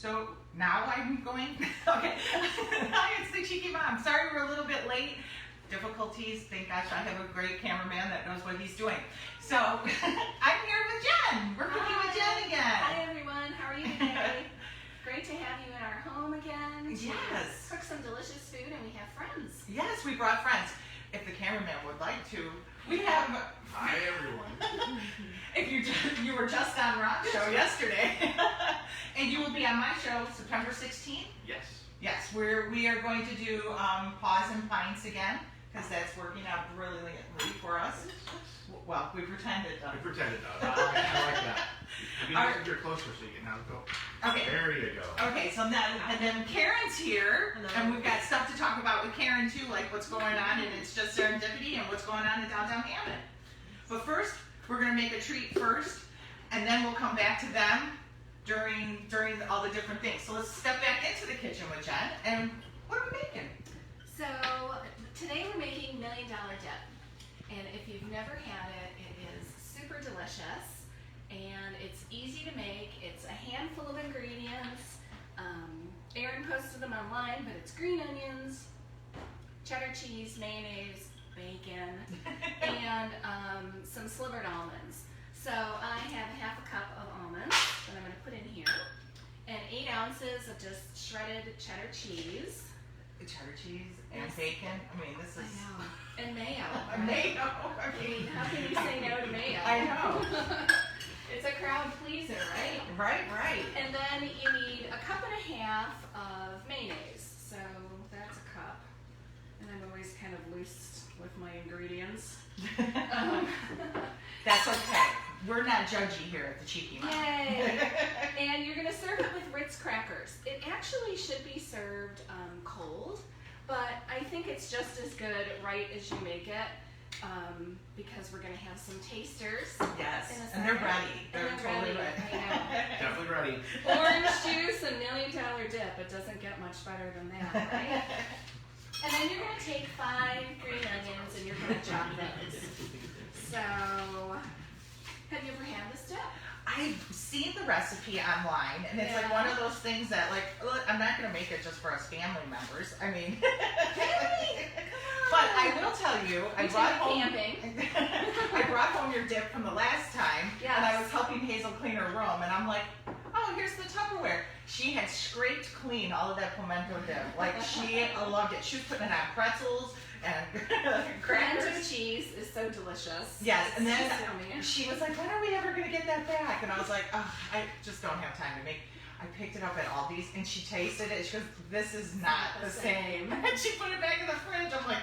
So now I'm going, okay. Hi, it's the Cheeky Mom. Sorry we're a little bit late. Difficulties, thank gosh I have a great cameraman that knows what he's doing. So I'm here with Jen. We're cooking with Jen again. Hi everyone, how are you today? Great to have you in our home again. Yes. Cook some delicious food and we have friends. Yes, we brought friends. If the cameraman would like to, we have. Hi everyone. If you were just on Ron's show yesterday, and you will be on my show September 16th. Yes. Yes, we are going to do Paws and Pints again because that's working out brilliantly for us. Well, we pretended. We pretended though. I like that. You can move your closer so you can have it go. Okay. There you go. Okay, so now, and then Karen's here, and we've got stuff to talk about with Karen too, like what's going on, and it's just serendipity, and what's going on in downtown Hammond. But first, we're gonna make a treat first, and then we'll come back to them during all the different things. So let's step back into the kitchen with Jen, and what are we making? So today we're making $1 Million Dip. And if you've never had it, it is super delicious and it's easy to make. It's a handful of ingredients. Erin posted them online, but it's green onions, cheddar cheese, mayonnaise, bacon, and some slivered almonds. So I have half a cup of almonds that I'm going to put in here, and 8 ounces of just shredded cheddar cheese. Cheddar cheese and bacon. I mean, this is. I know. And mayo. Right? Mayo. I mean, how can you say no to mayo? I know. It's a crowd pleaser, right? Right. And then you need a cup and a half of mayonnaise. So that's a cup. And I'm always kind of loose with my ingredients. That's okay. We're not judgy here at the Cheeky Mom. Yay! And you're going to serve it with Ritz crackers. It actually should be served cold, but I think it's just as good right as you make it because we're going to have some tasters. Yes, in a and they're second. ready. They're totally ready. I know. Definitely ready. Orange juice and $1 Million Dip. It doesn't get much better than that, right? And then you're going to take 5 green onions and you're going to chop those. So, have you ever had this dip? I've seen the recipe online, and it's like one of those things that, like, look, I'm not going to make it just for us family members. I mean, but I will tell you, I brought home your dip from the last time, and I was helping Hazel clean her room, and I'm like, oh, here's the Tupperware. She had scraped clean all of that pimento dip. Like, she loved it. She was putting it on pretzels and crackers. Pimento cheese is so delicious. Yes, and then yummy. she was like, when are we ever going to get that back? And I was like, oh, I just don't have time to make. I picked it up at Aldi's, and she tasted it. She goes, this is not the same. And she put it back in the fridge. I'm like,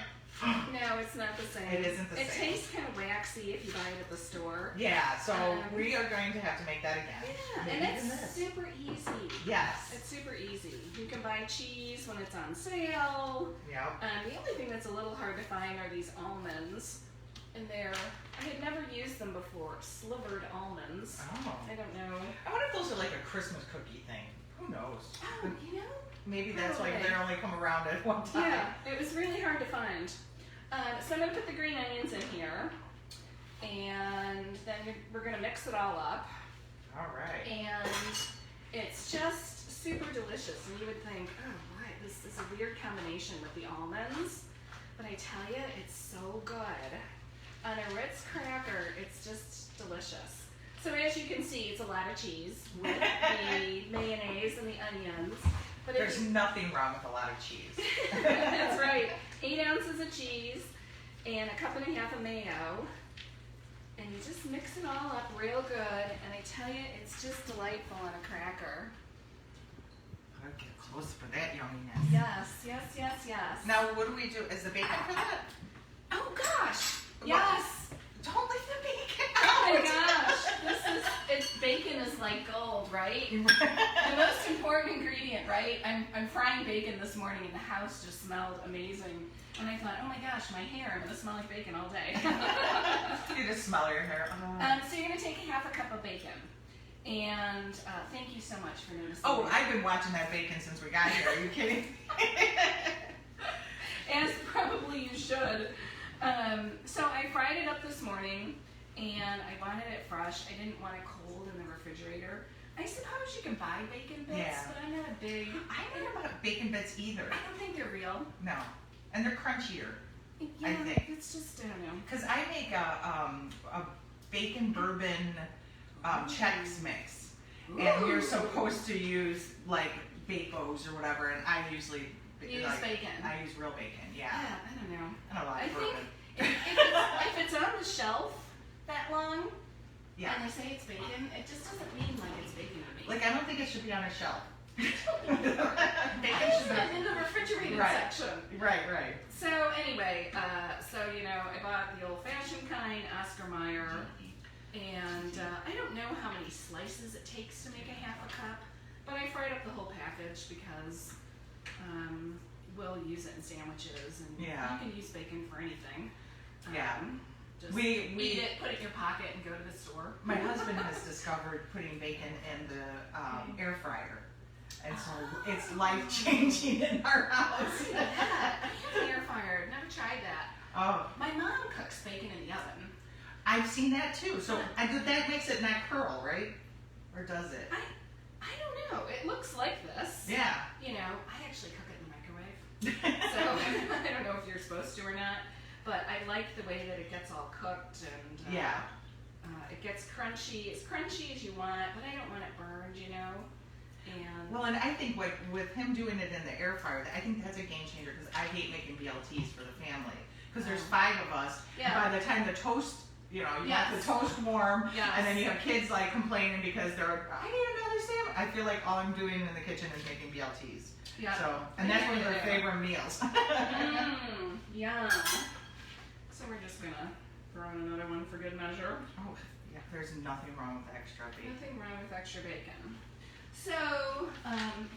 no, it's not the same. It isn't the same. It tastes kind of waxy if you buy it at the store. Yeah, so we are going to have to make that again. Yeah, Maybe and it's super easy. Yes. It's super easy. You can buy cheese when it's on sale. Yep. The only thing that's a little hard to find are these almonds. And I had never used them before. Slivered almonds. Oh. I don't know. I wonder if those are like a Christmas cookie thing. Who knows? Oh, you know? Maybe that's why they only come around at one time. Yeah, it was really hard to find. So I'm going to put the green onions in here, and then we're going to mix it all up. All right. And it's just super delicious. And you would think, oh, what? This is a weird combination with the almonds. But I tell you, it's so good. On a Ritz cracker, it's just delicious. So as you can see, it's a lot of cheese with the mayonnaise and the onions. But there's nothing wrong with a lot of cheese. That's right. 8 ounces of cheese and a cup and a half of mayo. And you just mix it all up real good. And I tell you, it's just delightful on a cracker. I'll get close for that yumminess. Yes. Now, what do we do? Is the bacon for that? Oh, gosh. Yes. Don't leave the bacon Oh out. my gosh. Bacon is like gold, right? The most important ingredient, right? I'm frying bacon this morning and the house just smelled amazing. And I thought, oh my gosh, my hair, I'm going to smell like bacon all day. You just smell your hair. So you're going to take half a cup of bacon. And thank you so much for noticing. Oh, I've been watching that bacon since we got here. Are you kidding? As probably you should. So I fried it up this morning, and I wanted it fresh. I didn't want it cold in the refrigerator. I suppose you can buy bacon bits, Yeah. but I'm not a big. I don't know about bacon bits either. I don't think they're real. No, and they're crunchier. Yeah, think. it's just, I don't know. Cause I make a bacon bourbon Chex mix, and you're supposed to use like Bacos or whatever, and I usually You use like, bacon. I use real bacon. Yeah, Yeah, I don't know. I don't like I think bourbon. if it's on the shelf that long, Yeah, and they say it's bacon, it just doesn't mean like it's bacon to me. like I don't think it should be on a shelf. I Bacon just should put it be in the refrigerated Right. section. right, right. So anyway, I bought the old-fashioned kind, Oscar Mayer, and I don't know how many slices it takes to make a half a cup, but I fried up the whole package because we'll use it in sandwiches, and Yeah. you can use bacon for anything. Yeah. Just We- eat it, put it in your pocket, and go to the store. My husband has discovered putting bacon in the air fryer, and so it's life changing in our house. Yeah, I have an air fryer. Never tried that. Oh, My mom cooks bacon in the oven. I've seen that too. So that makes it not curl, right? Or does it? I don't know. It looks like this. Yeah. You know, I actually cook it in the microwave. So I don't know if you're supposed to or not, but I like the way that it gets all cooked and Yeah. It gets crunchy, as crunchy as you want, but I don't want it burned, you know. And Well, and I think with him doing it in the air fryer, I think that's a game changer because I hate making BLTs for the family because there's 5 of us. Yeah. And by the time the toast, you have Yes. the toast warm, Yes. and then you have kids like complaining because I need another sandwich. I feel like all I'm doing in the kitchen is making BLTs. yeah. So, and that's one of their Yeah. favorite meals. Yum. So we're just gonna throw in another one for good measure. Oh, yeah, there's nothing wrong with extra bacon. Nothing wrong with extra bacon. So,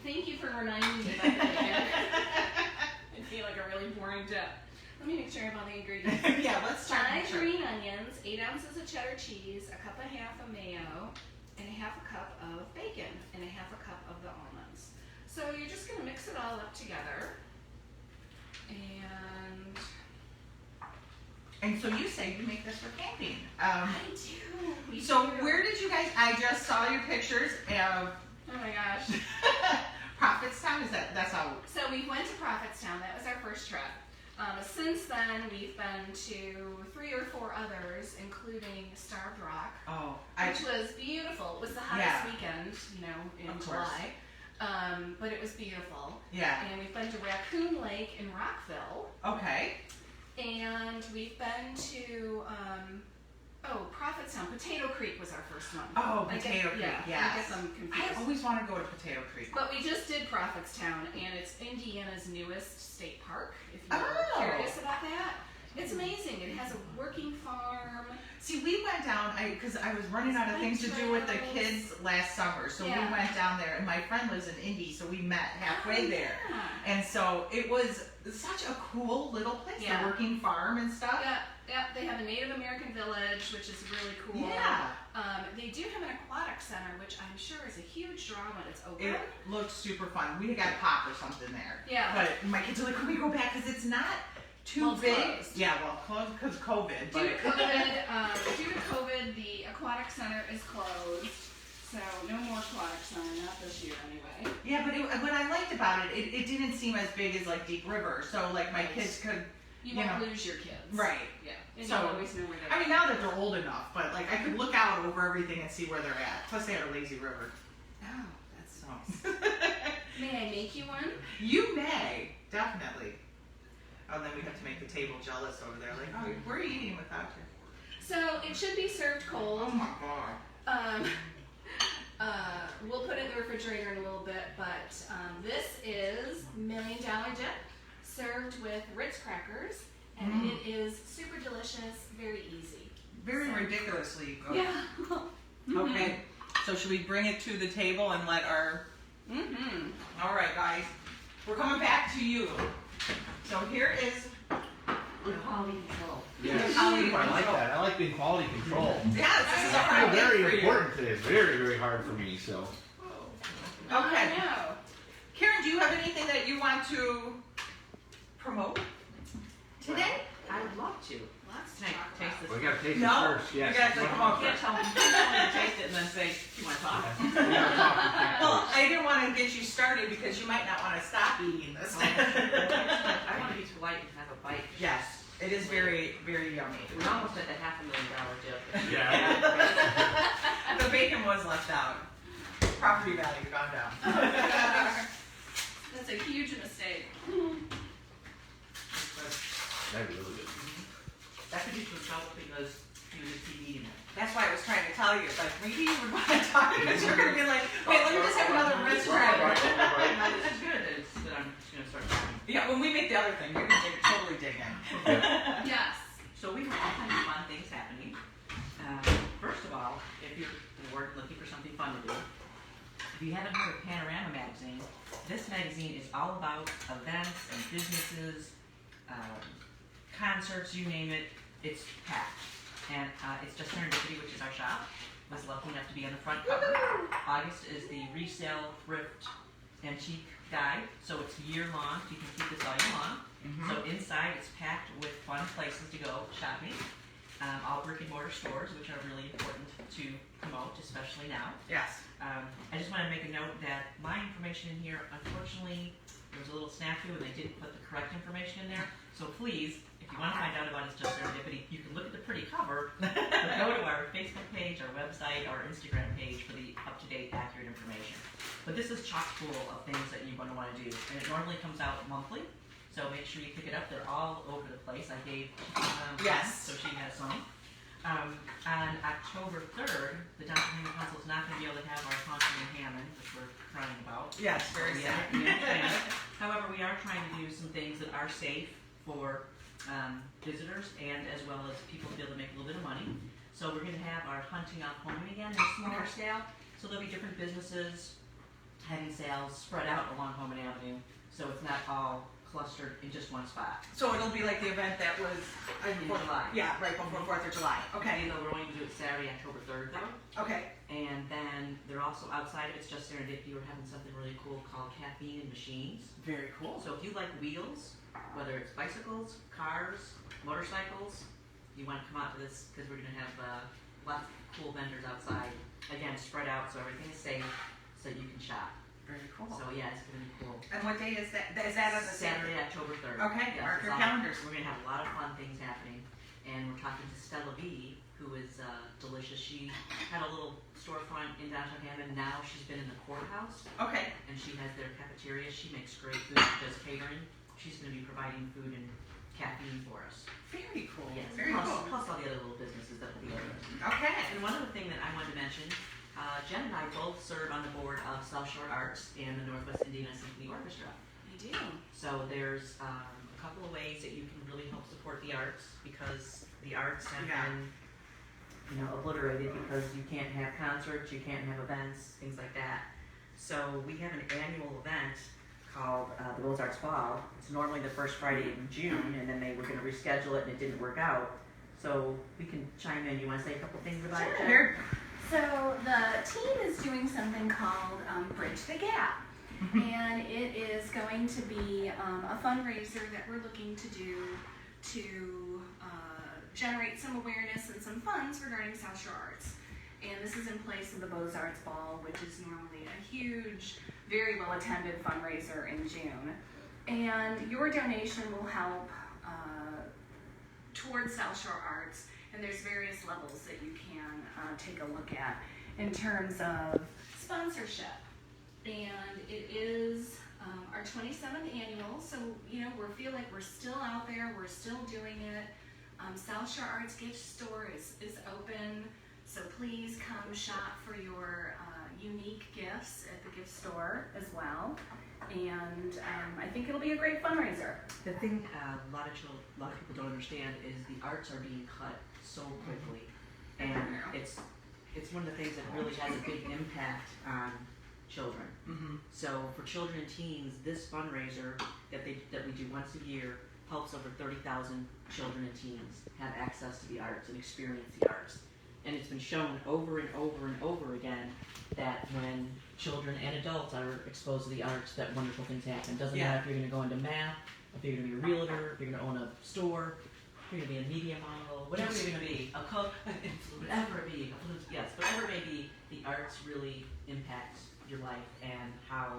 thank you for reminding me about bacon. I feel like a really boring dip. Let me make sure I have all the ingredients. Yeah, let's start. 5 green onions, 8 ounces of cheddar cheese, a cup and a half of mayo, and a half a cup of bacon, and a half a cup of the almonds. So you're just gonna mix it all up together. And so you say you make this for camping. I do. We So do. where did you guys? I just saw your pictures of Oh my gosh. Prophetstown. That's how? So we went to Prophetstown. That was our first trip. Since then, we've been to 3 or 4 others, including Starved Rock, Oh, which was beautiful. It was the hottest weekend, in Of course. July. But it was beautiful. yeah. And we've been to Raccoon Lake in Rockville. Okay. And we've been to, Prophetstown. Potato Creek was our first one. Oh, Potato Creek. Yeah, I Yes. guess I'm I confused. always want to go to Potato Creek. But we just did Prophetstown, and it's Indiana's newest state park, if you're Oh. curious about that. It's amazing. It has a working farm. See, we went down because I was running out of things to do with the kids last summer, so Yeah. we went down there. And my friend lives in Indy, so we met halfway Oh, there. Yeah. And so it was such a cool little place, Yeah. the working farm and stuff. Yeah, they have a Native American village, which is really cool. Yeah. They do have an aquatic center, which I'm sure is a huge draw when it's open. It looks super fun. We got pop or something there. Yeah. But my kids are like, can we go back? Because it's not too Well, it's big. closed. Yeah, well, closed because COVID. Due to COVID, the aquatic center is closed. So no more aquatic center, not this year anyway. Yeah, but what I liked about it, it didn't seem as big as like Deep River. So like my kids could, You won't lose your kids. right. Yeah. And So, you always know where they're I mean, now that they're old enough, but like I could look out over everything and see where they're at. Plus they have a lazy river. Oh, that's So. nice. May I make you one? You may, definitely. Oh, and then we have to make the table jealous over there. Like, oh, we're eating without you. So it should be served Oh cold. my god. We'll put it in the refrigerator in a little bit, but this is $1 Million Dip served with Ritz crackers, and it is super delicious, very easy. Very So- ridiculously good. Yeah. Okay, so should we bring it to the table and let our... All right, guys, we're coming back to you. So here is... Quality control. Yes. Quality I like control. that. I like being quality control. Yes, this is a I hard feel day very for you. important today. It's very, very hard for me, so. Okay. I know. Karen, do you have anything that you want to promote today? I would love to. Lots to Can talk I taste about. this We gotta taste it No? first, yes. You guys like, come on, You can't tell them to taste it and then say, you want to talk? We gotta talk, we can't Well, talk. I didn't want to get you started because you might not want to stop eating this. I want to be polite and have a bite. Yes, it is very, very yummy. We're almost at the $500,000 dip. Yeah. The bacon was left out. Property value gone down. That's a huge mistake. That'd be really good. That could be some trouble because you just keep eating it. That's why I was trying to tell you, like, maybe you would want to talk because you're going to be like, wait, let me just have another rinse try. No, this is good. It's that I'm just going to start talking. Yeah, when we make the other thing, you're going to totally dig in. Yes. So we have all kinds of fun things happening. First of all, if you're bored looking for something fun to do, if you haven't heard of Panorama Magazine, this magazine is all about events and businesses, concerts, you name it, it's packed. And it's just Serendipity, which is our shop, was lucky enough to be on the front cover. August is the resale, thrift, antique guide, so it's year long, so you can keep this all year long. So inside it's packed with fun places to go shopping. All brick and mortar stores, which are really important to promote, especially now. Yes. I just want to make a note that my information in here, unfortunately, there was a little snafu and they didn't put the correct information in there. So please, if you want to find out about It's Just Serendipity, you can look at the pretty cover, but go to our Facebook page, our website, our Instagram page for the up-to-date, accurate information. But this is chock full of things that you're going to want to do, and it normally comes out monthly. So make sure you pick it up. They're all over the place. I gave Yes. so she has some. On October 3rd, the Downtown Hammond Council is not going to be able to have our Haunting in Hammond, which we're crying about. Yes, very We sad. understand. However, we are trying to do some things that are safe for visitors and as well as people to be able to make a little bit of money. So we're going to have our hunting off home again in a smaller scale. So there'll be different businesses having sales spread out along Homan Avenue. So it's not all clustered in just one spot. So it'll be like the event that was In July. Yeah, right before 4th of July. Okay. We're going to do it Saturday, October 3rd though. Okay. And then they're also outside of It's Just Serendipity. We're having something really cool called Caffeine and Machines. Very cool. So if you like wheels, whether it's bicycles, cars, motorcycles, you want to come out to this because we're going to have lots of cool vendors outside. Again, spread out so everything is safe so you can shop. Very cool. So yeah, it's going to be cool. And what day is that? Is that on the Saturday, October 3rd. Okay, Yes, mark it's your all- calendars. We're going to have a lot of fun things happening. And we're talking to Stella B, who is delicious. She had a little storefront in downtown Hammond. Now she's been in the courthouse, Okay. and she has their cafeteria. She makes great food. She does catering. She's going to be providing food and caffeine for us. Very cool. Yes, Very plus, cool. plus all the other little businesses that will be open. Okay. And one other thing that I wanted to mention, Jen and I both serve on the board of South Shore Arts and the Northwest Indiana Symphony Orchestra. I do. So there's a couple of ways that you can really help support the arts because the arts have Yeah. been, obliterated because you can't have concerts, you can't have events, things like that. So we have an annual event called the Rose Arts Ball. It's normally the first Friday in June, and then they were going to reschedule it, and it didn't work out. So we can chime in. You want to say a couple things about it, Jen? Here. So the team is doing something called Bridge the Gap. And it is going to be a fundraiser that we're looking to do to generate some awareness and some funds regarding South Shore Arts. And this is in place of the Beaux Arts Ball, which is normally a huge, very well attended fundraiser in June. And your donation will help towards South Shore Arts. And there's various levels that you can take a look at in terms of sponsorship. And it is our 27th annual, so we feel like we're still out there, we're still doing it. South Shore Arts gift store is open, so please come shop for your unique gifts at the gift store as well. And I think it'll be a great fundraiser. The thing a lot of people don't understand is the arts are being cut so quickly, and it's one of the things that really has a big impact on children. Mm-hmm. So for children and teens, this fundraiser that we do once a year helps over 30,000 children and teens have access to the arts and experience the arts. And it's been shown over and over and over again that when children and adults are exposed to the arts, that wonderful things happen. Doesn't matter if you're going to go into math, if you're going to be a realtor, if you're going to own a store, you're gonna be a media model, whatever you're gonna be, a cook, whatever it be, yes, whatever it may be, the arts really impact your life and how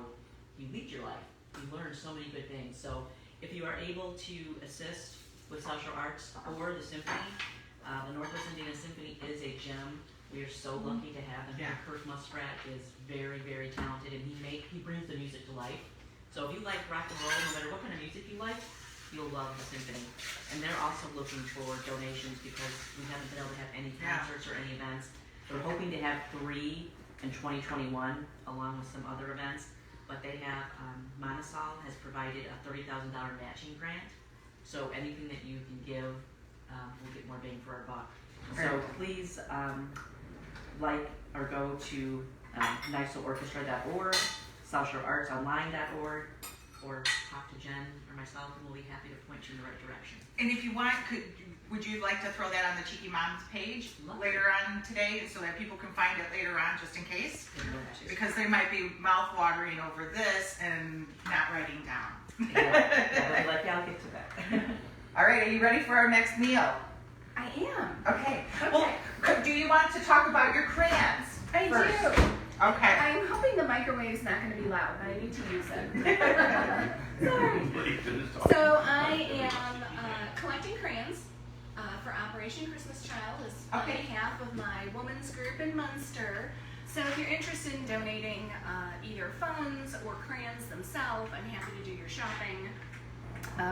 you lead your life. You learn so many good things. So if you are able to assist with social arts or the symphony, the Northwest Indiana Symphony is a gem. We are so lucky to have him. Yeah. Kurt Muskrat is very, very talented, and he brings the music to life. So if you like rock and roll, no matter what kind of music you like, you'll love the symphony. And they're also looking for donations because we haven't been able to have any concerts or any events. They're hoping to have 3 in 2021, along with some other events. But they have, Monasol has provided a $30,000 matching grant. So anything that you can give, we'll get more bang for our buck. So please, like or go to NYSOorchestra.org, SouthShoreArtsOnline.org, or talk to Jen or myself, and we'll be happy to point you in the right direction. And if you want, would you like to throw that on the Cheeky Moms page later on today so that people can find it later on just in case? Because they might be mouth-watering over this and not writing down. Yeah, I'll get to that. All right, are you ready for our next meal? I am. Okay. Well, do you want to talk about your crayons I first? do. Okay. I'm hoping the microwave's not going to be loud, but I need to use it. Sorry. So I am collecting crayons for Operation Christmas Child. It's on behalf of my women's group in Munster. So if you're interested in donating either funds or crayons themselves, I'm happy to do your shopping.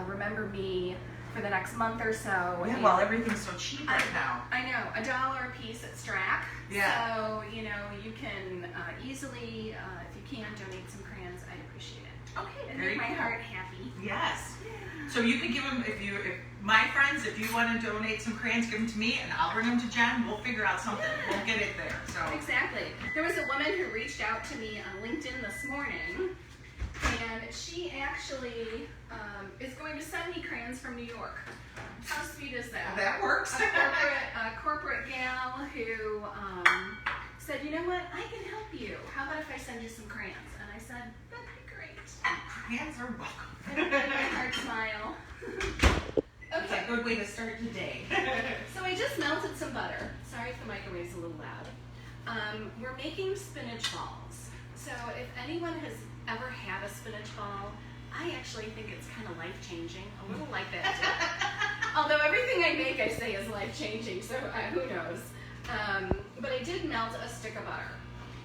Remember me for the next month or so. Yeah, well, everything's so cheap right now. I know, $1 a piece at Strack. Yeah. So, you can easily, if you can, donate some crayons. I'd appreciate it. Okay, It'd very make my cool. heart happy. Yes. Yeah. So you can give them, if my friends, if you want to donate some crayons, give them to me, and I'll bring them to Jen. We'll figure out something. Yeah. We'll get it there. So. Exactly. There was a woman who reached out to me on LinkedIn this morning, and she actually is going to send me crayons from New York. How sweet is that? That works. A corporate gal who said, you know what, I can help you. How about if I send you some crayons? And I said, that'd be great. Crayons are welcome. And it made my heart smile. It's a good way to start the day. So I just melted some butter. Sorry if the microwave's a little loud. We're making spinach balls. So if anyone has ever had a spinach ball, I actually think it's kind of life-changing, a little like that too. Although everything I make I say is life-changing, so who knows. But I did melt a stick of butter.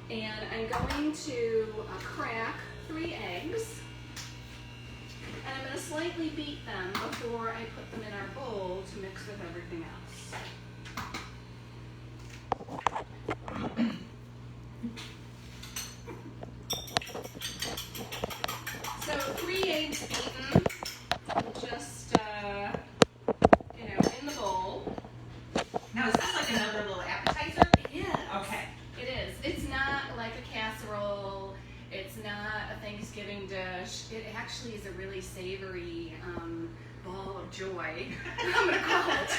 And I'm going to crack 3 eggs. And I'm going to slightly beat them before I put them in our bowl to mix with everything else. So 3 eggs beaten, just, in the bowl. Now, is this like another little appetizer? It is. Okay. It is. It's not like a casserole. It's not a Thanksgiving dish. It actually is a really savory ball of joy, I'm going to call it,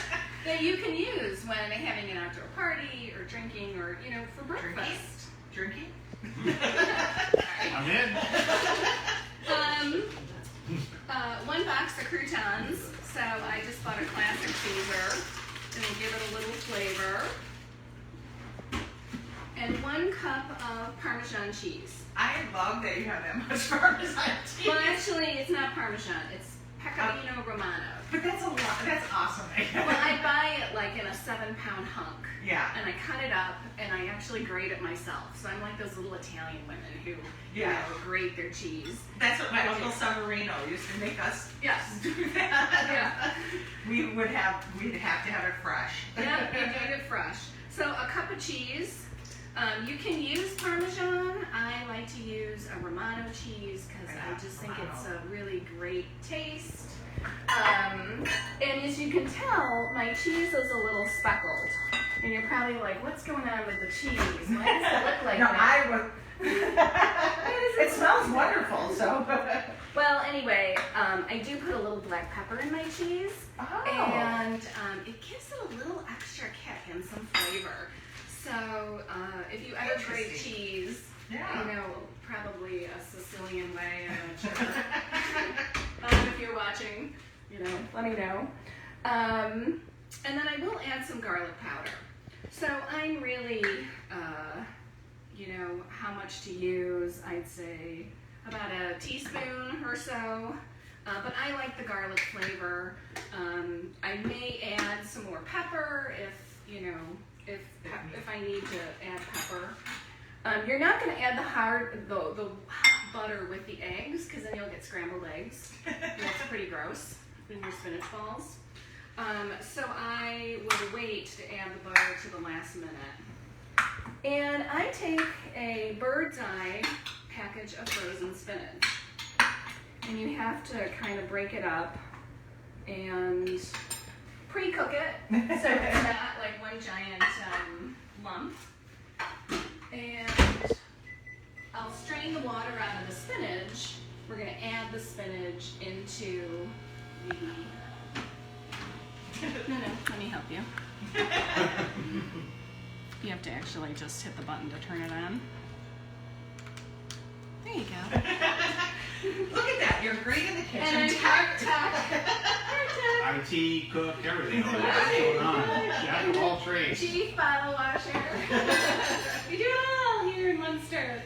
that you can use when having an outdoor party or drinking or, for breakfast. Drinking? I'm in. 1 box of croutons. So I just bought a classic Caesar and give it a little flavor. And 1 cup of Parmesan cheese. I love that you have that much Parmesan cheese. Well, actually, it's not Parmesan. It's Pecorino Romano. But that's a lot. That's awesome. Well, I buy it like in a 7-pound hunk. Yeah. And I cut it up, and I actually grate it myself. So I'm like those little Italian women who, grate their cheese. That's what my Uncle Severino used to make us Yes. do that. Yeah. We'd have to have it fresh. Yeah, you do it fresh. So a cup of cheese. You can use Parmesan. I like to use a Romano cheese because I just think it's a really great taste. And as you can tell, my cheese is a little speckled. And you're probably like, what's going on with the cheese? Why does it look like that? It smells wonderful, so. Well, anyway, I do put a little black pepper in my cheese. Oh. And it gives it a little extra kick and some flavor. So if you ever grate cheese, probably a Sicilian way, I'm not sure. If you're watching, let me know. And then I will add some garlic powder. So I'm really, you know, how much to use, I'd say about a teaspoon or so. But I like the garlic flavor. I may add some more pepper if, you know, if I need to add pepper. You're not going to add the hot butter with the eggs, because then you'll get scrambled eggs. That's pretty gross in your spinach balls. So I would wait to add the butter to the last minute. And I take a Bird's Eye package of frozen spinach. And you have to kind of break it up and pre-cook it so it's not like one giant lump. And I'll strain the water out of the spinach. We're going to add the spinach into the... No, let me help you. You have to actually just hit the button to turn it on. There you go. Look at that, you're great in the kitchen. And I'm IT, cook, everything. What's going on? Jack of all trades. Chief bottle washer. We do it all here in Munster.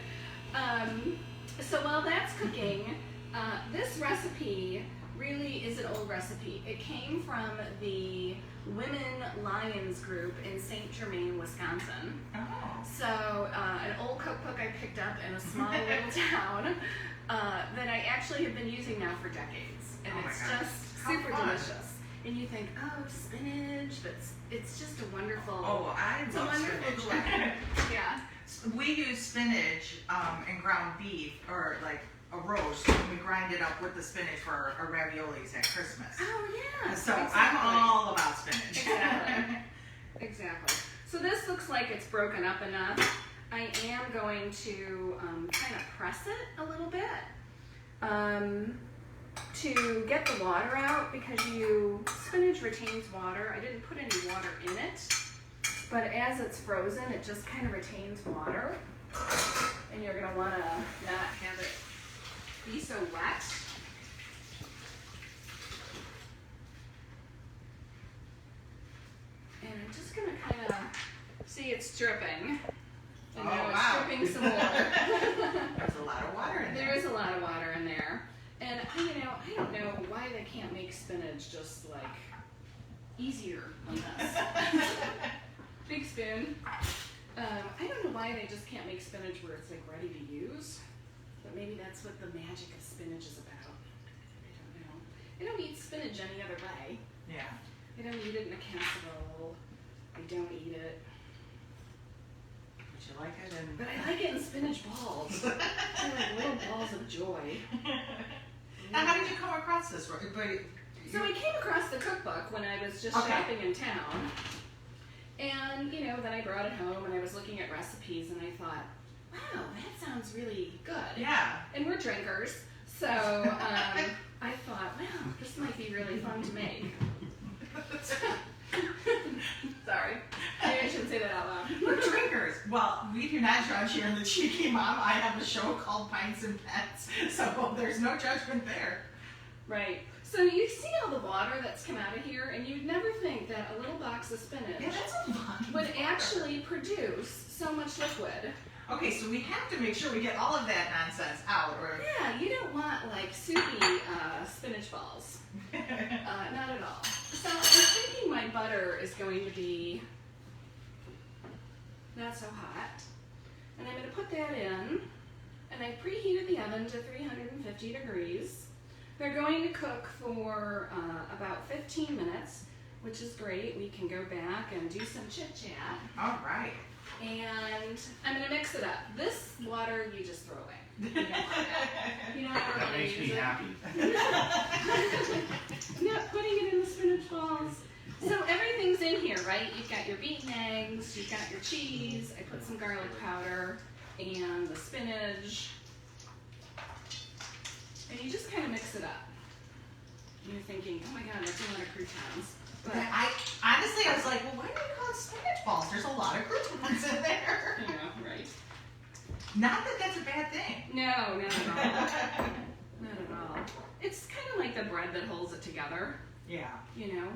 So while that's cooking, this recipe really is an old recipe. It came from the Women Lions group in St. Germain, Wisconsin. Oh. So an old cookbook I picked up in a small little town that I actually have been using now for decades. And Oh my it's gosh. just How super fun. delicious. And you think, oh, spinach, but it's just a wonderful, Oh, I it's a love wonderful spinach. blend. Yeah. We use spinach and ground beef, or like a roast, and we grind it up with the spinach for our raviolis at Christmas. Oh, yeah. So exactly. I'm all about spinach. Exactly. Exactly. So this looks like it's broken up enough. I am going to kind of press it a little bit to get the water out, because spinach retains water. I didn't put any water in it, but as it's frozen, it just kind of retains water. And you're going to want to not have it be so wet. And I'm just going to kind of see it's dripping. And Oh, now it's wow. dripping some more. There's a lot of water in there. There is a lot of water in there. And I don't know why they can't make spinach just like easier on this. Big spoon. I don't know why they just can't make spinach where it's like ready to use. But maybe that's what the magic of spinach is about. I don't know. I don't eat spinach any other way. Yeah. I don't eat it in a casserole. I don't eat it. But you like it and... But I like it in spinach balls. They're like little balls of joy. Now, how did you come across this? So I came across the cookbook when I was just Okay. shopping in town. And, then I brought it home and I was looking at recipes and I thought, wow, that sounds really good. Yeah. And And we're drinkers, so I thought, wow, this might be really fun to make. Sorry, maybe I shouldn't say that out loud. we're drinkers. Well, we do not judge here in the Cheeky Mom. I have a show called Pints and Pets, so there's no judgment there. Right. So you see all the water that's come out of here, and you'd never think that a little box of spinach Yeah, that's a lot of would water. actually produce so much liquid. Okay, so we have to make sure we get all of that nonsense out, or... Yeah, you don't want like soupy spinach balls. Not at all. So I'm thinking my butter is going to be not so hot. And I'm going to put that in. And I preheated the oven to 350 degrees. They're going to cook for about 15 minutes, which is great. We can go back and do some chit-chat. All right. And I'm going to mix it up. This water you just throw away. You don't want it. You don't ever That want to makes me use it. happy. I'm not putting it in the spinach balls. So everything's in here, right? You've got your beaten eggs, you've got your cheese, I put some garlic powder, and the spinach. And you just kind of mix it up. And you're thinking, oh my god, that's a lot of croutons. But, Honestly, I was like, well, why do they call it spinach balls? There's a lot of croutons in there. you know, right? Not that that's a bad thing. No, not at all. Not at all. It's kind of like the bread that holds it together, Yeah. you know?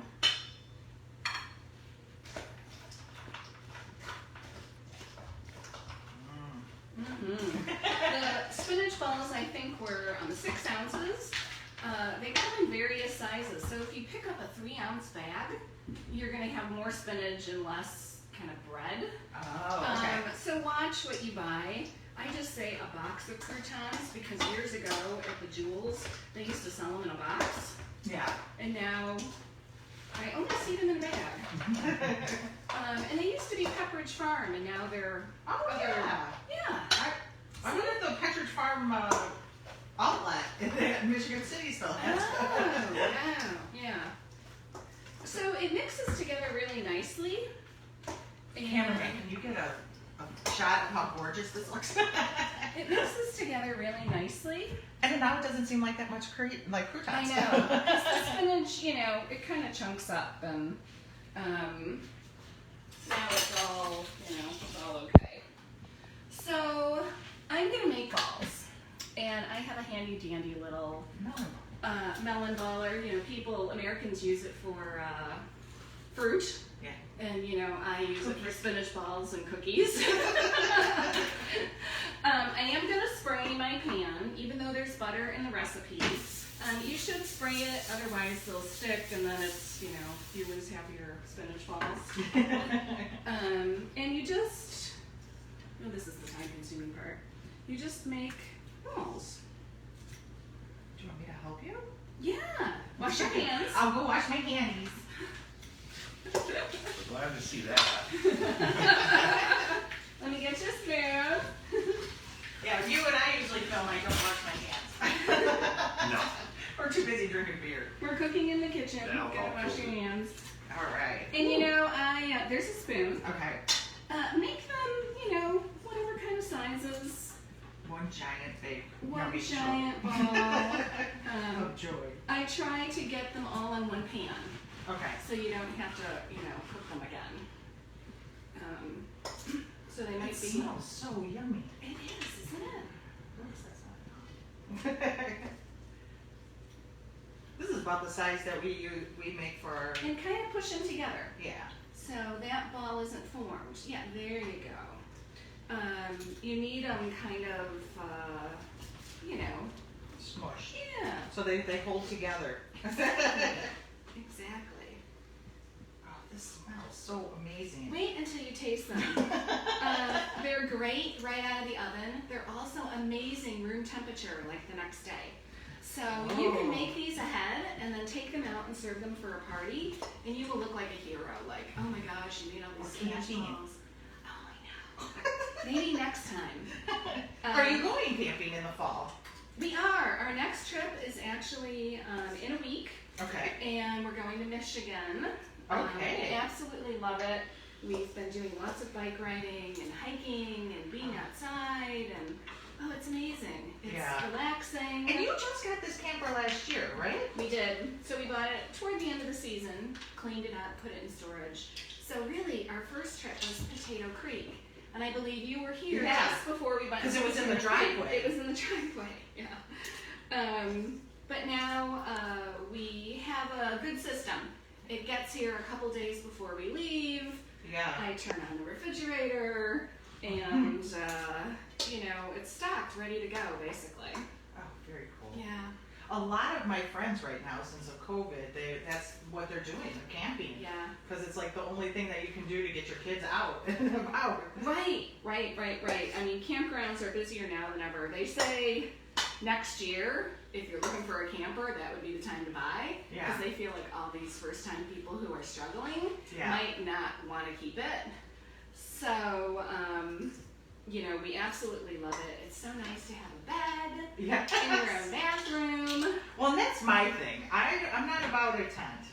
1/4 on the 6 ounces. They come in various sizes, so if you pick up a 3-ounce bag, you're going to have more spinach and less kind of bread. Oh, okay. So watch what you buy. I just say a box of croutons because years ago at the Jewels, they used to sell them in a box, Yeah. and now I only see them in a bag. And they used to be Pepperidge Farm, and now they're Oh, other. yeah. Yeah. I wonder if the Pepperidge Farm outlet in Michigan City still has. Oh, wow. Yeah. So it mixes together really nicely. And Cameraman, can you get a shot of how gorgeous this looks? it mixes together really nicely. And now it doesn't seem like that much like croutons. I know. 'Cause the spinach, it kind of chunks up, and now it's all, it's all okay. So I'm gonna make balls, and I have a handy dandy little melon baller. Americans use it for fruit. Yeah. And I use it for spinach balls and cookies. I am gonna spray my pan, even though there's butter in the recipe. You should spray it, otherwise they'll stick, and then it's, you lose half of your spinach balls. And you just, this is the time-consuming part. You just make balls. Do you want me to help you? Yeah. Wash your hands. I'll go wash my handies. We're glad to see that. Let me get you a spoon. Yeah, you and I usually film, I don't wash my hands. No. We're too busy drinking beer. We're cooking in the kitchen. Yeah, Gotta wash your hands. All right. And there's a spoon. Okay. Make them, whatever kind of sizes. One giant big One yummy giant joy. ball. Of joy. I try to get them all in one pan, Okay. so you don't have to, cook them again. So they might It be. smells so yummy. It is, isn't it? This is about the size that we make for our, And kind of push them together. yeah. So that ball isn't formed. Yeah, there you go. You need them kind of, Smush. yeah, So they hold together. exactly. Oh, this smells so amazing. Wait until you taste them. They're great right out of the oven. They're also amazing room temperature, like the next day. So you can make these ahead and then take them out and serve them for a party, and you will look like a hero. Like, oh my gosh, you made all these spinach camping. balls. Oh, I know. Maybe next time. Are you going camping in the fall? We are. Our next trip is actually in a week, Okay. and we're going to Michigan. Okay. We absolutely love it. We've been doing lots of bike riding and hiking and being outside, and it's amazing. It's Yeah. relaxing. And you just got this camper last year, right? We did. So we bought it toward the end of the season, cleaned it up, put it in storage. So really, our first trip was Potato Creek. And I believe you were here Yeah. just before we went. 'Cause it was in the Potato Creek. driveway. It was in the driveway, yeah. But now we have a good system. It gets here a couple days before we leave. Yeah. I turn on the refrigerator, and it's stocked, ready to go, basically. Oh, very cool. Yeah. A lot of my friends right now, since of COVID, that's what they're doing. They're camping. Yeah. Because it's like the only thing that you can do to get your kids out and about. Right. I mean, campgrounds are busier now than ever. They say next year, if you're looking for a camper, that would be the time to buy. Yeah. Because they feel like all these first-time people who are struggling Yeah. might not want to keep it. So, we absolutely love it. It's so nice to have a bed Yeah. in your own bathroom. Well, and that's my thing. I'm not about a tent.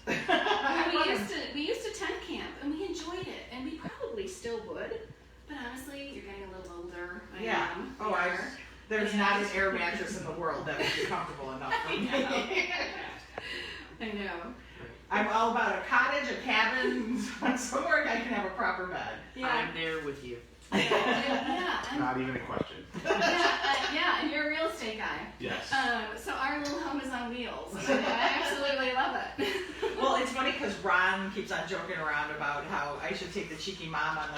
We used to tent camp, and we enjoyed it, and we probably still would. But honestly, you're getting a little older. I Yeah. am. Oh, We are. There's not an air mattress in the world that would be comfortable enough for me. I know. I'm all about a cottage, a cabin, somewhere I can have a proper bed. Yeah. I'm there with you. Yeah. Not even a question. And you're a real estate guy. Yes. So our little home is on wheels. And I absolutely love it. Well, it's funny because Ron keeps on joking around about how I should take the cheeky mom on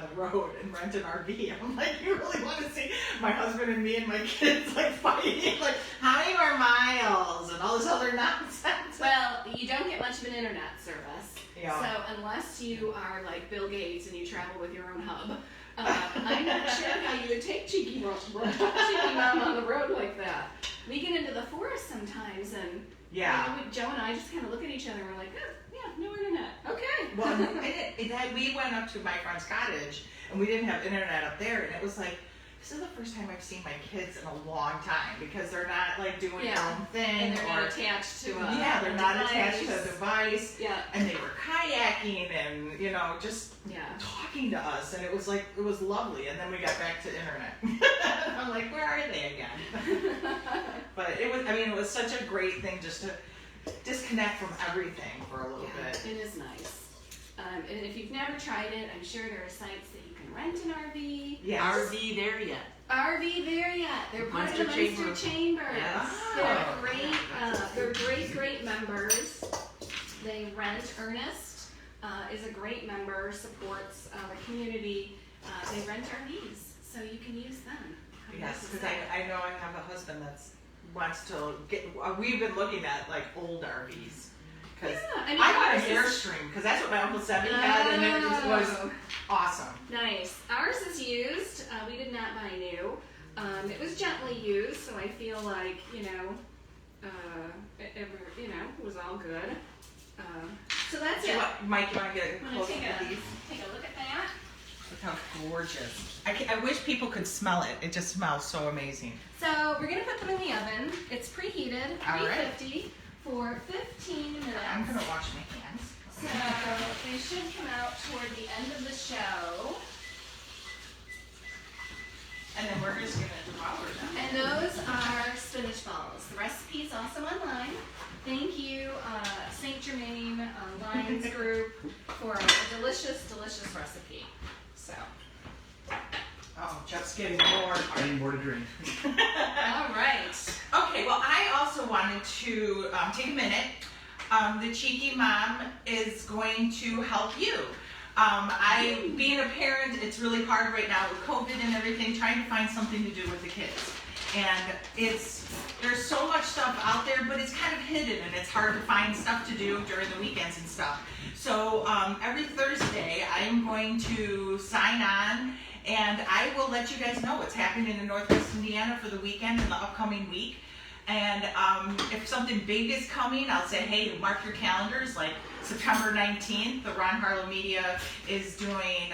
the road and rent an RV. I'm like, you really want to see my husband and me and my kids like fighting, like how many more miles and all this other nonsense. Well, you don't get much of an internet service. Yeah. So unless you are like Bill Gates and you travel with your own hub, I'm not sure how you would take cheeky mom on the road like that. We get into the forest sometimes, and Yeah. Joe and I just kind of look at each other and we're like, oh, yeah, no internet. Okay. Well, we went up to my friend's cottage and we didn't have internet up there, and it was like, this is the first time I've seen my kids in a long time because they're not like doing their own thing, and they're not attached to a they're not device. attached to a device. Yeah. And they were kayaking and just talking to us, and it was lovely. And then we got back to internet. I'm like, where are they again? But it was such a great thing just to disconnect from everything for a little bit. It is nice. And if you've never tried it, I'm sure there are sites that you can rent an RV. Yes. RV there yet? RV there yet. They're part of the Munster Munster Chamber. Yes. Oh. They're great members. They rent. Ernest is a great member, supports the community. They rent RVs, so you can use them. Yes, because I know I have a husband that wants to get. We've been looking at like old RVs. Because I got an Airstream because that's what my Uncle Sammy had, and it was awesome. Nice. Ours is used. We did not buy new. It was gently used, so I feel like it was all good. So that's it. Mike, you want to get a I'm close gonna look at these? take a look at that. Look how gorgeous. I wish people could smell it. It just smells so amazing. So we're gonna put them in the oven. It's preheated, All right. 350 for 15 minutes. I'm going to wash my hands. So they should come out toward the end of the show. And then we're just going to flour them. And those are spinach balls. The recipe's also online. Thank you, St. Germain Lions Group, for a delicious, delicious recipe. So, Oh, Jeff's getting bored. I need more to drink. all right. Okay, well, I also wanted to take a minute. The Cheeky Mom is going to help you. Being a parent, it's really hard right now with COVID and everything, trying to find something to do with the kids. And there's so much stuff out there, but it's kind of hidden, and it's hard to find stuff to do during the weekends and stuff. So every Thursday, I'm going to sign on, and I will let you guys know what's happening in Northwest Indiana for the weekend and the upcoming week. And if something big is coming, I'll say, hey, mark your calendars. Like September 19th, the Ron Harlow Media is doing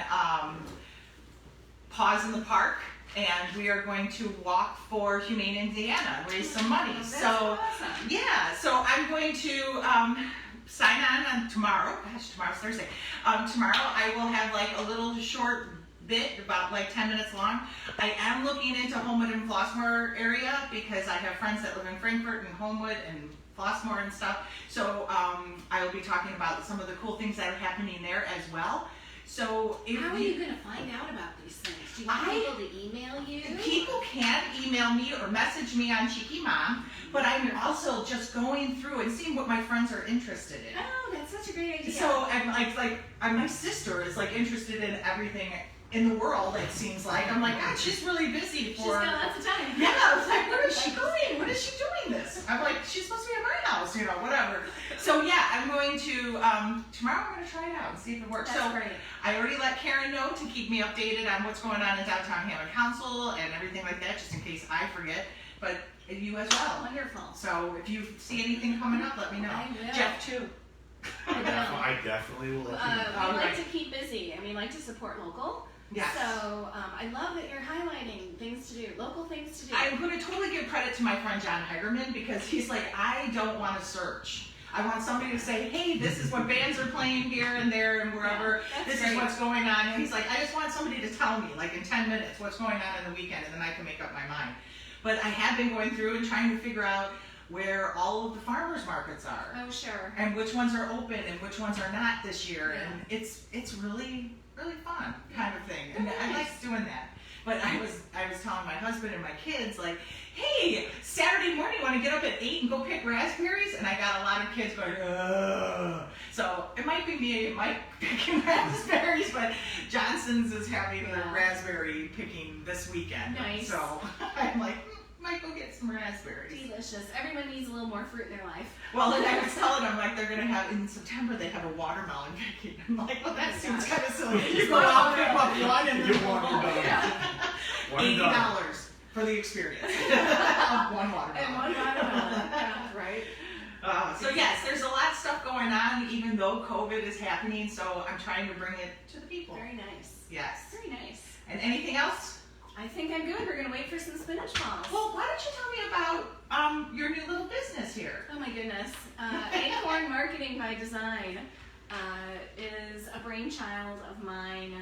Paws in the Park, and we are going to walk for Humane Indiana and raise some money. That's so awesome. yeah, so I'm going to sign on tomorrow. Gosh, tomorrow's Thursday. Tomorrow I will have like a little short bit, about like 10 minutes long. I am looking into Homewood and Flossmoor area because I have friends that live in Frankfort and Homewood and Flossmoor and stuff. So I will be talking about some of the cool things that are happening there as well. So if How are you going to find out about these things? Do you want people to email you? People can email me or message me on Cheeky Mom, but I'm also just going through and seeing what my friends are interested in. Oh, that's such a great idea. So I'm my sister is like interested in everything in the world, it seems like. I'm like, God, she's really busy She's for. got lots of time. Yeah, I was like, where is she going? When is she doing this? I'm like, she's supposed to be at my house, whatever. So yeah, I'm going to, tomorrow I'm going to try it out and see if it works. That's so great. I already let Karen know to keep me updated on what's going on in downtown Hammond Council and everything like that, just in case I forget. But you as well. Wonderful. So if you see anything coming up, let me know. I will. Jeff too. I definitely will let you know. We All like right. to keep busy and we like to support local. Yes. So I love that you're highlighting things to do, local things to do. I'm going to totally give credit to my friend John Hegerman because he's like, I don't want to search. I want somebody to say, hey, this is what bands are playing here and there and wherever. Yeah, this great. is what's going on. And he's like, I just want somebody to tell me, like in 10 minutes, what's going on in the weekend, and then I can make up my mind. But I have been going through and trying to figure out where all of the farmers markets are. Oh, sure. And which ones are open and which ones are not this year. Yeah. And it's really, really fun kind of thing. And I Nice. like doing that. But I was telling my husband and my kids, like, hey, Saturday morning, want to get up at 8 and go pick raspberries? And I got a lot of kids going, ugh. between me and Mike picking raspberries, but Johnson's is having the Yeah. raspberry picking this weekend. Nice. So I'm like, Mike, go get some raspberries. Delicious. Everyone needs a little more fruit in their life. Well, and I was telling them, like, they're going to have, in September, they have a watermelon picking. I'm like, well, that seems kind of silly. You go out, pick up one, and You then want your dog. One and done. $80 for the experience of one watermelon. And one watermelon. Yeah, right. So yes, there's a lot of stuff going on, even though COVID is happening, so I'm trying to bring it to the people. Very nice. Yes. Very nice. And anything else? I think I'm good. We're gonna wait for some spinach balls. Well, why don't you tell me about your new little business here? Oh my goodness. Acorn Marketing by Design is a brainchild of mine,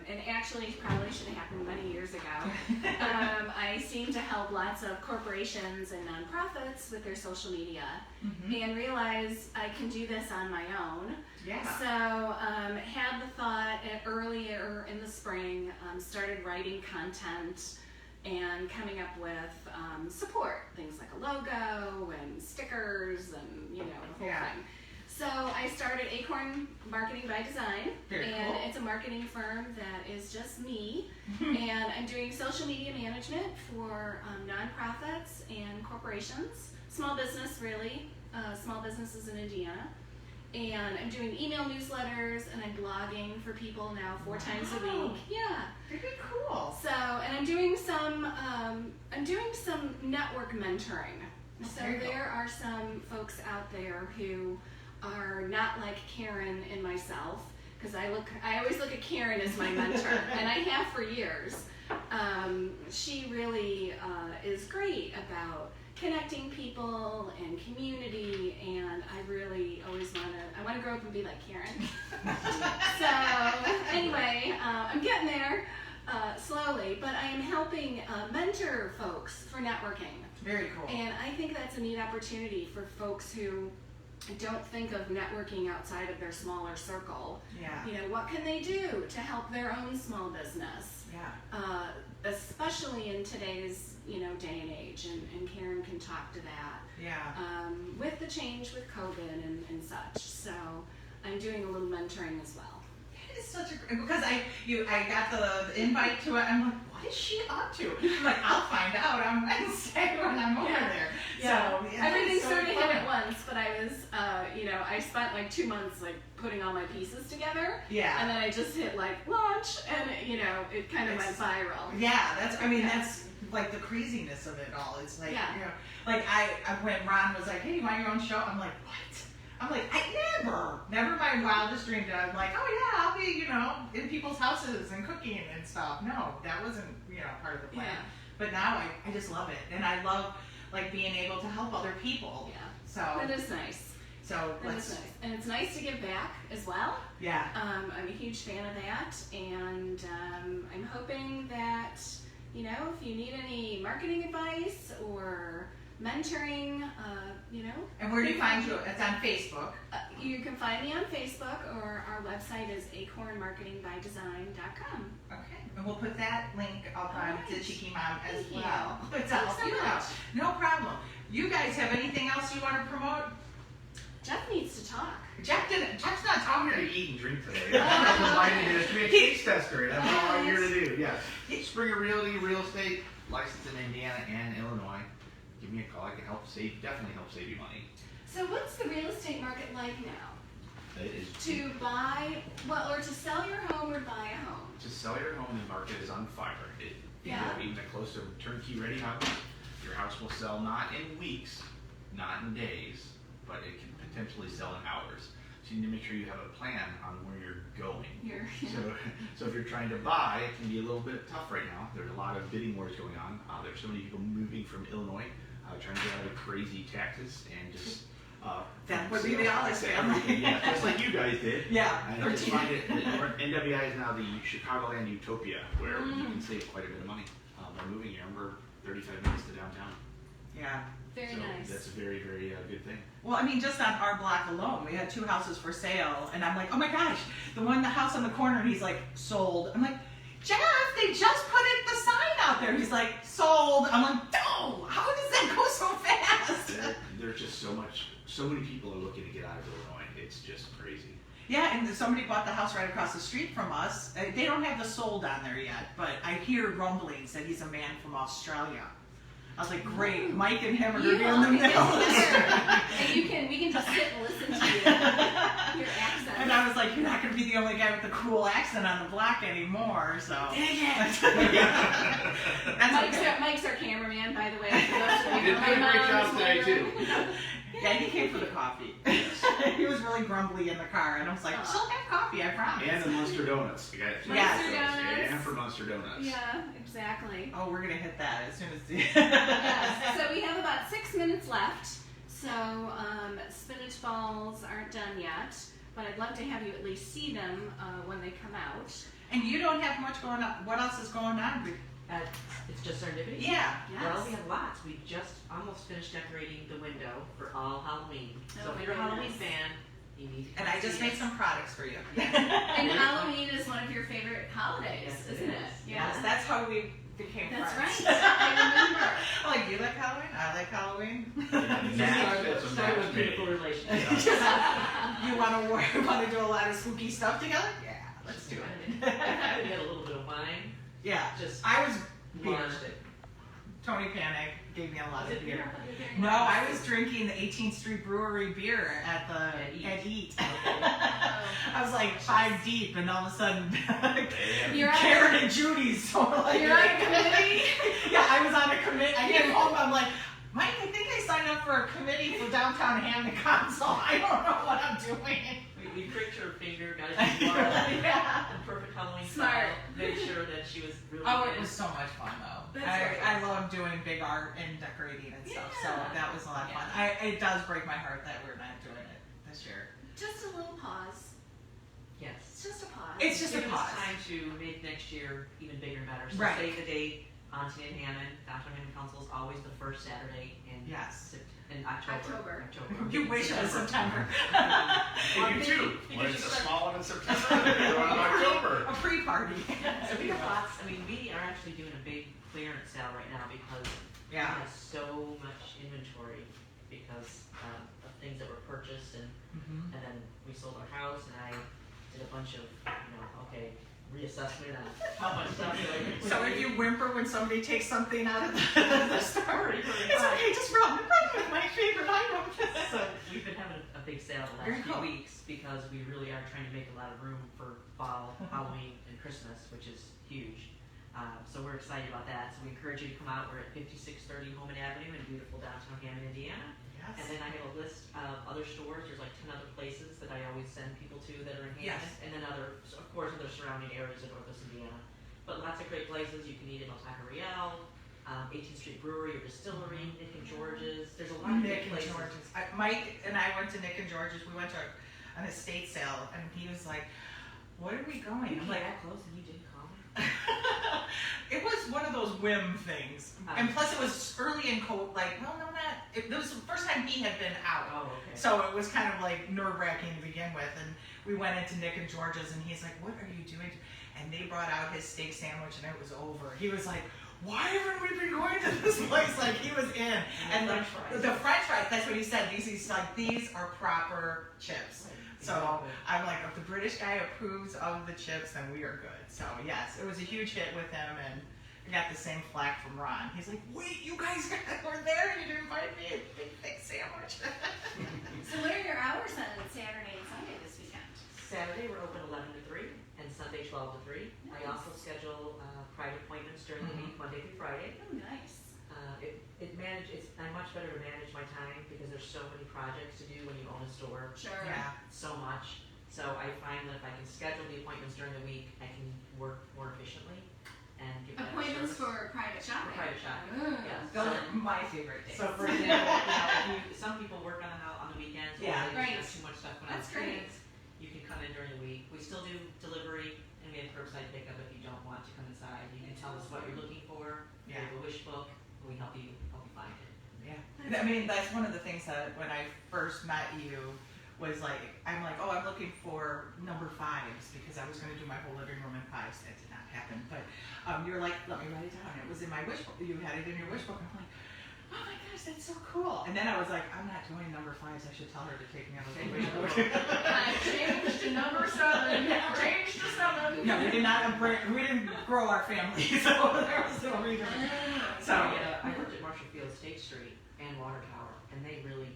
and actually probably should have happened many years ago. I seem to help lots of corporations and nonprofits with their social media, and realize I can do this on my own. Yeah. So had the thought earlier in the spring, started writing content and coming up with support, things like a logo and stickers and the whole Yeah. thing. So I started Acorn Marketing by Design, Very and cool. it's a marketing firm that is just me, and I'm doing social media management for nonprofits and corporations, small business really, small businesses in Indiana. And I'm doing email newsletters and I'm blogging for people now 4 times a Wow. week. Yeah. Very cool. So, and I'm doing some network mentoring. So Very cool. there are some folks out there who are not like Karen and myself, because I always look at Karen as my mentor, and I have for years. She really is great about connecting people and community, and I really always want to grow up and be like Karen. So anyway, I'm getting there slowly, but I am helping mentor folks for networking. Very cool. And I think that's a neat opportunity for folks who don't think of networking outside of their smaller circle. Yeah. What can they do to help their own small business? Yeah. Especially in today's, day and age, and Karen can talk to that. Yeah. With the change with COVID and such. So I'm doing a little mentoring as well. It is such a because I got the invite to it. I'm like, what is she up to? I'm like, I'll find out on Wednesday when I'm over there. Yeah. So yeah, Everything so sort of hit fun. at once, but I was, I spent like 2 months like putting all my pieces together. Yeah. And then I just hit like launch, and it kind of went viral. Yeah, that's like the craziness of it all. It's like, Yeah. like I when Ron was like, hey, you want your own show? I'm like, what? I'm like, I never my wildest dream that I'm like, oh yeah, I'll be, in people's houses and cooking and stuff. No, that wasn't, part of the plan. Yeah. But now I just love it. And I love like being able to help other people. Yeah. So That is nice. So That is nice. And it's nice to give back as well. Yeah. I'm a huge fan of that, and I'm hoping that, if you need any marketing advice or mentoring, And where do you find you? It's on Facebook. You can find me on Facebook, or our website is acornmarketingbydesign.com. Okay. And we'll put that link up on Alright. the Cheeky Mom as Thank you. well. To Thanks help so you much. out. No problem. You guys have anything else you want to promote? Jeff needs to talk. Jeff's not I'm talking. here to eat and drink today. I'm invited to be a taste tester. That's all I'm here to do. Yes. Springer Realty, real estate, licensed in Indiana and Illinois. Give me a call. I can definitely help save you money. So what's the real estate market like now? It is To buy, or to sell your home or buy a home? to sell your home. The market is on fire. Yeah. Even a close to turnkey ready house. Your house will sell not in weeks, not in days, but it can potentially sell in hours. So you need to make sure you have a plan on where you're going. So if you're trying to buy, it can be a little bit tough right now. There's a lot of bidding wars going on. There's so many people moving from Illinois, trying to get out of crazy taxes and just. That would be the honest everything. Yeah, just like you guys did. Yeah. And I just find it. NWI is now the Chicagoland utopia, where you can save quite a bit of money by moving here. We're 35 minutes to downtown. Yeah. Very So nice. that's a very, very good thing. Well, I mean, just on our block alone, we had 2 houses for sale, and I'm like, oh my gosh, the house on the corner, he's like, sold. I'm like, Jeff, they just put the sign out there. He's like, sold. I'm like, no, how does that go so fast? There's just so many people are looking to get out of Illinois. It's just crazy. Yeah, and somebody bought the house right across the street from us. They don't have the sold on there yet, but I hear rumblings that he's a man from Australia. I was like, great, Mike and him are going to be in the middle. And we can just sit and listen to you. Your accent. And I was like, you're not going to be the only guy with the cool accent on the block anymore, so. Dang it. That's okay. Mike's our cameraman, by the way. For those of He did a great job today, too. Yeah, he came for the coffee. He was really grumbly in the car, and I was like, she'll have coffee, I promise. And the Munster Donuts. We got two Yes. of those. Donuts. And for Munster Donuts. Yeah, exactly. Oh, we're going to hit that as soon as the... Yes. So we have about 6 minutes left. So spinach balls aren't done yet, but I'd love to have you at least see them when they come out. And you don't have much going on. What else is going on? It's just serendipity? Yeah. Well, we have lots. We just almost finished decorating the window for all Halloween. So Oh if my you're a Halloween goodness. fan, you need to come And I just see made us. some products for you. And Halloween is one of your favorite holidays, Yes, it isn't it? is. Yeah. Yes, that's how we became That's friends. right. I remember. Like, you like Halloween? I like Halloween. Match, it's a Start with match beautiful made. relationships. You want to do a lot of spooky stuff together? Yeah, let's do it. We had a little bit of wine. Yeah, Just I was beer. launched it. Tony Panic gave me a lot Was of it beer. beer? No, I was drinking the 18th Street Brewery beer at Eat. I was like 5 deep, and all of a sudden, You're on Karen and Judy's. So like, You're on a committee? Yeah, I was on a committee. I came home, I'm like, Mike, I think I signed up for a committee for downtown Hammond Council. I don't know what I'm doing. We pricked her finger, got it to Laura, Yeah. in perfect Halloween Smart. style. Made sure that she was really Oh, good. it was so much fun though. That's I love doing big art and decorating and stuff, so Yeah. that was a lot of fun. It does break my heart that we're not doing it this year. Just a little pause. Yes. It's just a pause. It's just a Giving us pause. time to make next year even bigger and better. So Right. save the date. Auntie and Hammond, Downtown Hammond Council is always the first Saturday in Yes. in October. You wish it was September. Hey, you too. When it's a small one in September, you're on October. A pre-party. So we have lots. I mean, we are actually doing a big clearance sale right now because we Yeah. have so much inventory because of things that were purchased and then we sold our house and I did a bunch of reassessment on how much stuff. So if you whimper when somebody takes something out of the store, Hurry, hurry, it's fine. okay, just run with my favorite item. So we've been having a big sale the Very last few cool. weeks because we really are trying to make a lot of room for fall, Halloween, and Christmas, which is huge. So we're excited about that. So we encourage you to come out. We're at 5630 Holman Avenue in beautiful downtown Hammond, Indiana. And then I have a list of other stores. There's like 10 other places that I always send people to that are in Hammond. Yes. And then other surrounding areas of Northwest Indiana. But lots of great places. You can eat at El Taco Real, 18th Street Brewery or Distillery, Nick and George's. There's a lot of Nick good and places. George's. Mike and I went to Nick and George's. We went to an estate sale, and he was like, "What are we going?" I'm like, that close and you didn't call me? it was one of those whim things, and plus it was early in it was the first time he had been out. Oh, okay. So it was kind of like nerve-wracking to begin with, and we went into Nick and George's, and he's like, "What are you doing?" And they brought out his steak sandwich, and it was over. He was like, "Why haven't we been going to this place?" Like he was in. And French fries. the French fries, that's what he said. He's like, "These are proper chips." So I'm like, if the British guy approves of the chips, then we are good. So yes, it was a huge hit with him, and I got the same flack from Ron. He's like, "Wait, you guys were there and you didn't invite me a big thick sandwich." So what are your hours on Saturday and Sunday this weekend? Saturday we're open 11 to 3 and Sunday 12 to 3. Nice. I also schedule private appointments during the week, Monday through Friday. Oh, nice. I'm much better to manage my time because there's so many projects to do when you own a store. Sure. Yeah. So much. So I find that if I can schedule the appointments during the week, I can work more efficiently and give better Appointments service. for private shopping. For private shopping. Mm. Yes. Those are my favorite days. So for example, some people work on the weekends, or Yeah. they Right. have too much stuff going on. That's great. You can come in during the week. We still do delivery and we have curbside pickup if you don't want to come inside. You can tell us what you're looking for. We Yeah. have a wish book. We help you find it. Yeah. I mean, that's one of the things that when I first met you was like, I'm like, oh, I'm looking for number 5s because I was going to do my whole living room in 5s. That did not happen. But you're like, let me write it down. It was in my wish book. You had it in your wish book. I'm like, oh my gosh, that's so cool. And then I was like, I'm not doing number 5s. I should tell her to take me on a vacation. I changed to number 7. Changed to 7. No, we didn't grow our family, so there was no reason. So I worked at Marshall Field State Street and Water Tower, and they really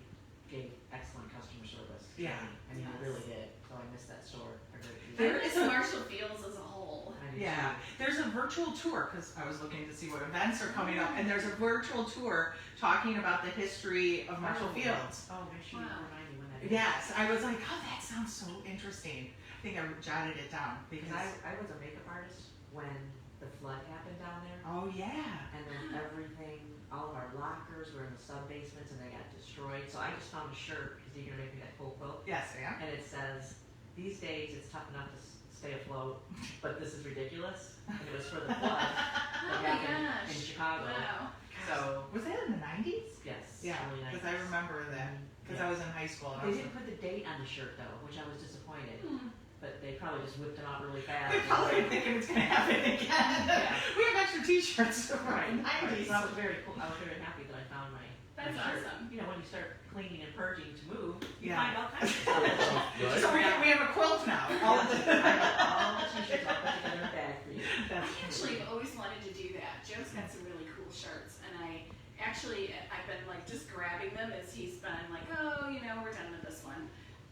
gave excellent customer service. Yeah. I mean, they really did. So I miss that store. I really do. There I is miss a- Marshall Fields as a whole. I do yeah, there's a virtual tour because I was looking to see what events are coming up, and there's a virtual tour talking about the history of Marshall Fields. Oh, make sure you Wow. remind me when that is. Yes, I was like, oh, that sounds so interesting. I think I jotted it down because. I was a makeup artist when the flood happened down there, Oh yeah. and then everything, all of our lockers were in the sub basements, and they got destroyed. So I just found a shirt because you're gonna make me that cool quilt, Yes, I am. and it says, "These days it's tough enough to stay afloat, but this is ridiculous." And it was for the flood Oh that my happened gosh. in Chicago. Wow. So Was that in the 90s? yes, Yeah, really nice. because I remember that because I was in high school. And I They was didn't put the date on the shirt though, which I was disappointed. Hmm. But they probably just whipped them out really fast. They're probably thinking it's gonna happen again. Yeah. We have extra T-shirts from Right. the 90s. So I was very cool. I was very happy that I found my That's shirt. awesome. You know, when you start cleaning and purging to move, you Yeah. find all kinds of stuff. So we have a quilt now. All of the. I have all the t-shirts all put together in a bag for you. That's I actually have always wanted to do that. Joe's got some really cool shirts, and I've been like just grabbing them as he's been like, oh, you know, we're done with this one,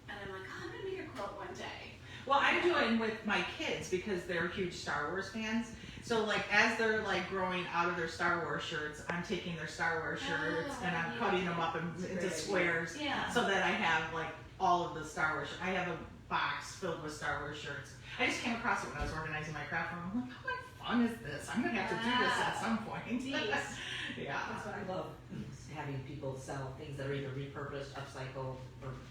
and I'm like, oh, I'm gonna make a quilt one day. Well, I'm doing with my kids because they're huge Star Wars fans. So like as they're like growing out of their Star Wars shirts, I'm taking their Star Wars shirts and I'm cutting them up into squares Yeah. so that I have like all of the Star Wars. I have a box filled with Star Wars shirts. I just came across it when I was organizing my craft room. I'm like, how much fun is this? I'm gonna have to do this at some point. Jeez. Yeah. That's what I love, having people sell things that are either repurposed, upcycled,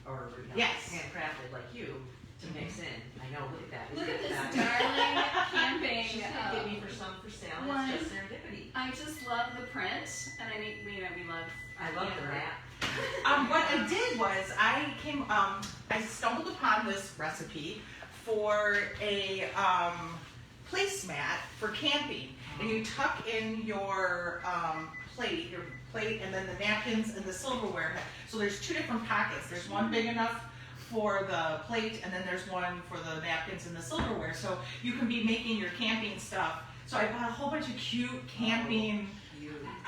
or you know, Yes. handcrafted like you to mix in. I know, look at that. Look at Isn't this that darling camping. She's gonna give me for some for sale, and one. it's just serendipity. I just love the print, and I mean, we love. I love the map. What I did was I stumbled upon this recipe for a placemat for camping, and you tuck in your plate, and then the napkins and the silverware. So there's 2 different pockets. There's one big enough for the plate, and then there's one for the napkins and the silverware. So you can be making your camping stuff. So I bought a whole bunch of cute camping.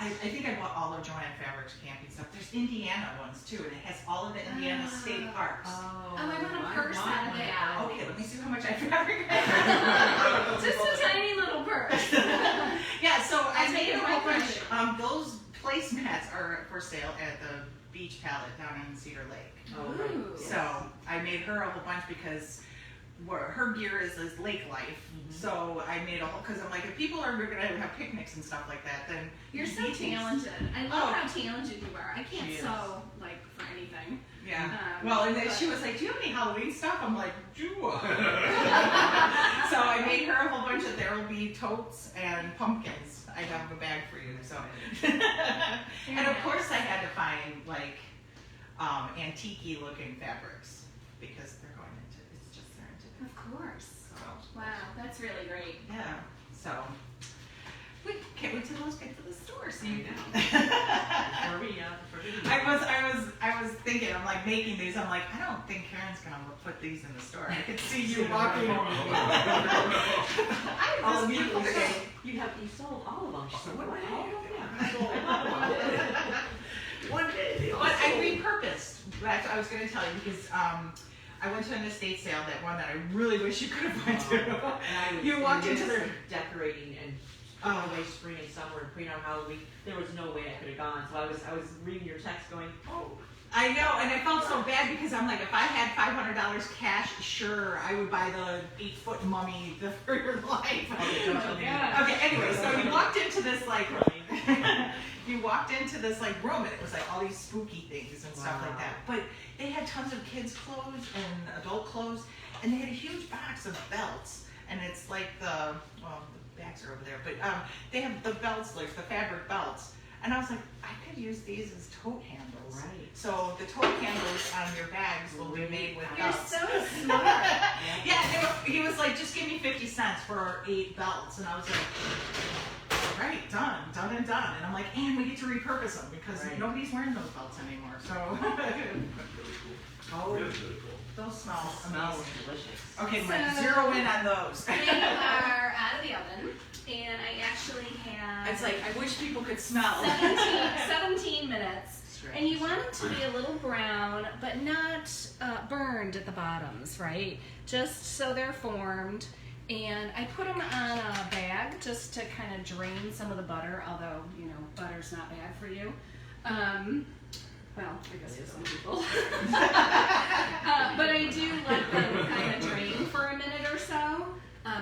I think I bought all of Joanne Fabric's camping stuff. There's Indiana ones too, and it has all of the Indiana state parks. Oh, I want a purse out of that. Okay, let me see how much I fabric. Just a tiny little purse. Yeah, so I I'll made take a it whole right bunch. from Those placemats are for sale at the beach palette down in Cedar Lake. Oh, right. Ooh. Yes. So I made her a whole bunch because her gear is lake life. So I made a whole, because I'm like, if people are gonna have picnics and stuff like that, then You're so these things- talented. I love how talented you are. I can't She is. sew like for anything. Yeah. Well, and then but- she was like, "Do you have any Halloween stuff?" I'm like, "Do I?" So I made her a whole bunch of. There will be totes and pumpkins. I have a bag for you. So, and of course I had to find like antique looking fabrics because they're going into. It's just they're into. Of course. So, Wow, that's really great. yeah. So we can't wait till those get to the store. So you know. Before we I was thinking, I'm like making these. I'm like, I don't think Karen's gonna put these in the store. I could see you walking. all of you people will say, you sold all of them. She said, what? Wow. Yeah, I sold all of them. One day, they all. But I repurposed. That's what I was gonna tell you because I went to an estate sale, that one that I really wish you could have went to. And I was You walked into there their. decorating and away spring and summer and pre-out Halloween. There was no way I could have gone. So I was reading your text going, oh. I know, and I felt so bad because I'm like, if I had $500 cash, sure, I would buy the 8-foot mummy for your life. Okay, don't tell me. God. Okay, anyway, so you walked into this like, you walked into this like room, and it was like all these spooky things and stuff like Wow. that. But they had tons of kids' clothes and adult clothes, and they had a huge box of belts, and it's like the bags are over there, but they have the belts, like the fabric belts. And I was like, I could use these as tote handles. Right. So the tote handles on your bags will be made with You're belts. so smart. Yeah, he was like, just give me 50 cents for 8 belts. And I was like, right, done and done. And I'm like, and we get to repurpose them because Right. nobody's wearing those belts anymore. So, oh, Really, really cool. those smell Smells amazing. delicious. Okay, Mike, So- zero in on those. They are out of the oven, and I actually have It's like, I wish people could smell. 17 minutes. And you want them to be a little brown, but not burned at the bottoms, right? Just so they're formed. And I put them on a bag just to kind of drain some of the butter, although, you know, butter's not bad for you. Well, I guess for some people. But I do let them kind of drain for a minute or so.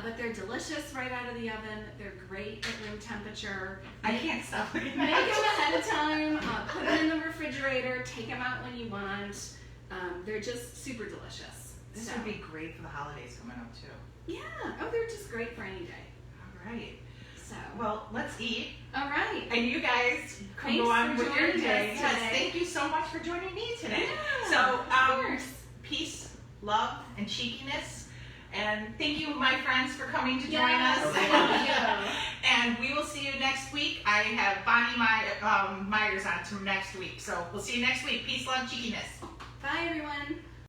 But they're delicious right out of the oven. They're great at room temperature. I can't stop looking Make at them ahead of time, put them in the refrigerator, take them out when you want. They're just super delicious. This So, would be great for the holidays coming up too. yeah, oh, they're just great for any day. All right. So, Well, let's eat. all right. And you guys can Thanks go on for with your joining day. us Yes, today. thank you so much for joining me today. Yeah, So, of course. peace, love, and cheekiness. And thank you, my friends, for coming to join Yes, us. thank you. And we will see you next week. I have Bonnie Myers on to next week. So we'll see you next week. Peace, love, cheekiness. Bye, everyone.